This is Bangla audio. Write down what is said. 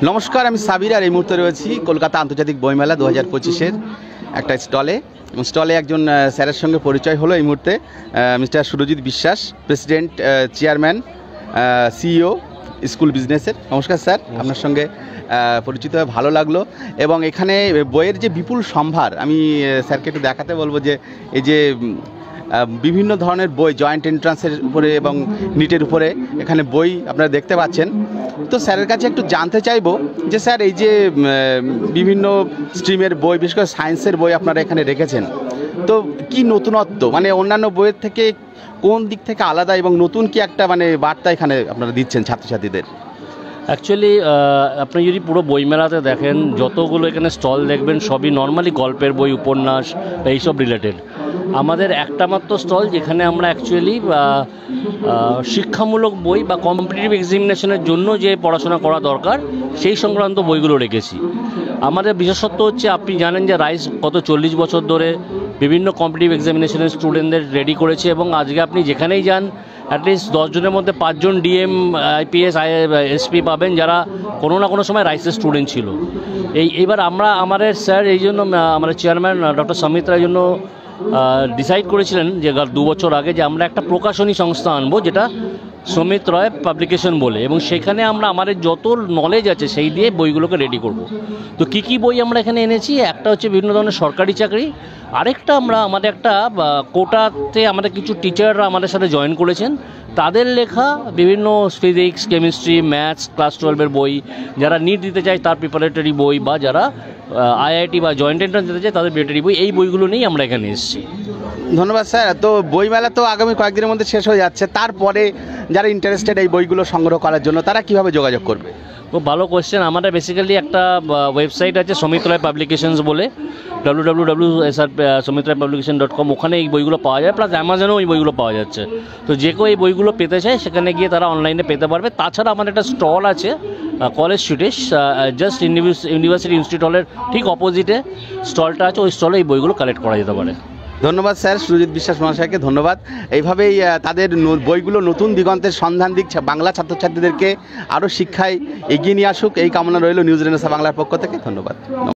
নমস্কার, আমি সাবির আর এই মুহূর্তে রয়েছি কলকাতা আন্তর্জাতিক বইমেলা 2025-এর একটা স্টলে একজন স্যারের সঙ্গে পরিচয় হলো এই মুহূর্তে। মিস্টার সুরজিৎ বিশ্বাস, প্রেসিডেন্ট, চেয়ারম্যান, সিইও স্কুল বিজনেসের। নমস্কার স্যার, আপনার সঙ্গে পরিচিত হয়ে ভালো লাগলো। এবং এখানে বইয়ের যে বিপুল সম্ভার, আমি স্যারকে একটু দেখাতে বলবো যে এই যে বিভিন্ন ধরনের বই, জয়েন্ট এন্ট্রান্সের উপরে এবং নিটের উপরে এখানে বই আপনারা দেখতে পাচ্ছেন। তো স্যারের কাছে একটু জানতে চাইবো যে স্যার, এই যে বিভিন্ন স্ট্রিমের বই, বিশেষ করে সায়েন্সের বই আপনারা এখানে রেখেছেন, তো কি নতুনত্ব, মানে অন্যান্য বইয়ের থেকে কোন দিক থেকে আলাদা এবং নতুন কি একটা বার্তা এখানে আপনারা দিচ্ছেন ছাত্রছাত্রীদের? অ্যাকচুয়ালি আপনি যদি পুরো বইমেলাতে দেখেন, যতগুলো এখানে স্টল দেখবেন সবই নর্মালি গল্পের বই, উপন্যাস এইসব রিলেটেড। আমাদের একটা মাত্র স্টল যেখানে আমরা অ্যাকচুয়ালি শিক্ষামূলক বই বা কম্পিটিটিভ এক্সামিনেশনের জন্য যে পড়াশোনা করা দরকার সেই সংক্রান্ত বইগুলো রেখেছি। আমাদের বিশেষত্ব হচ্ছে, আপনি জানেন যে রাইস গত 40 বছর ধরে বিভিন্ন কম্পিটিটিভ এক্সামিনেশনের স্টুডেন্টদের রেডি করেছে, এবং আজকে আপনি যেখানেই যান অ্যাটলিস্ট 10 জনের মধ্যে 5 জন ডিএম, আইপিএস, এসপি পাবেন যারা কোনো না কোনো সময় রাইসের স্টুডেন্ট ছিল। এইবার আমাদের স্যার এই জন্য, আমাদের চেয়ারম্যান ডক্টর সমিত্রা এই জন্য ডিসাইড করেছিলেন যে 2 বছর আগে যে আমরা একটা প্রকাশনী সংস্থা আনবো যেটা সমিত রয় পাবলিকেশন বলে, এবং সেখানে আমরা আমাদের যত নলেজ আছে সেই দিয়ে বইগুলোকে রেডি করব। তো কী বই আমরা এখানে এনেছি, একটা হচ্ছে বিভিন্ন ধরনের সরকারি চাকরি, আরেকটা আমাদের একটা কোটাতে আমাদের কিছু টিচাররা আমাদের সাথে জয়েন করেছেন, তাদের লেখা বিভিন্ন ফিজিক্স, কেমিস্ট্রি, ম্যাথস, ক্লাস 12-এর বই, যারা নিট দিতে চায় তার প্রিপারেটরি বই, বা যারা আইআইটি বা জয়েন্ট এন্ট্রান্স দিতে চায় তাদের প্রিপারেটরি বই, এই বইগুলো নিয়েই আমরা এখানে এসেছি। ধন্যবাদ স্যার। তো বইমেলা তো আগামী কয়েকদিনের মধ্যে শেষ হয়ে যাচ্ছে, তারপরে যারা ইন্টারেস্টেড এই বইগুলো সংগ্রহ করার জন্য তারা কিভাবে যোগাযোগ করবে? খুব ভালো কোয়েশ্চেন। আমাদের বেসিক্যালি একটা ওয়েবসাইট আছে সমিত রায় পাবলিকেশনস বলে, www.srsumitraypublication.com, ওখানে এই বইগুলো পাওয়া যায়, প্লাস অ্যামাজনেও এই বইগুলো পাওয়া যাচ্ছে। তো যে কেউ এই বইগুলো পেতে চায় সেখানে গিয়ে তারা অনলাইনে পেতে পারবে। তাছাড়া আমাদের একটা স্টল আছে কলেজ স্ট্রিটে, জাস্ট ইউনিভার্সিটি ইনস্টিটিউট হলের ঠিক অপোজিটে স্টলটা আছে, ওই স্টলে এই বইগুলো কালেক্ট করা যেতে পারে। ধন্যবাদ স্যার, সুরজিৎ বিশ্বাস মহাশয়কে ধন্যবাদ। এইভাবেই তাদের বইগুলো নতুন দিগন্তের সন্ধান দিক বাংলা ছাত্রছাত্রীদেরকে আরও শিক্ষায় এগিয়ে নিয়ে আসুক, এই কামনা রইল নিউজ রেনেসাঁ বাংলার পক্ষ থেকে। ধন্যবাদ।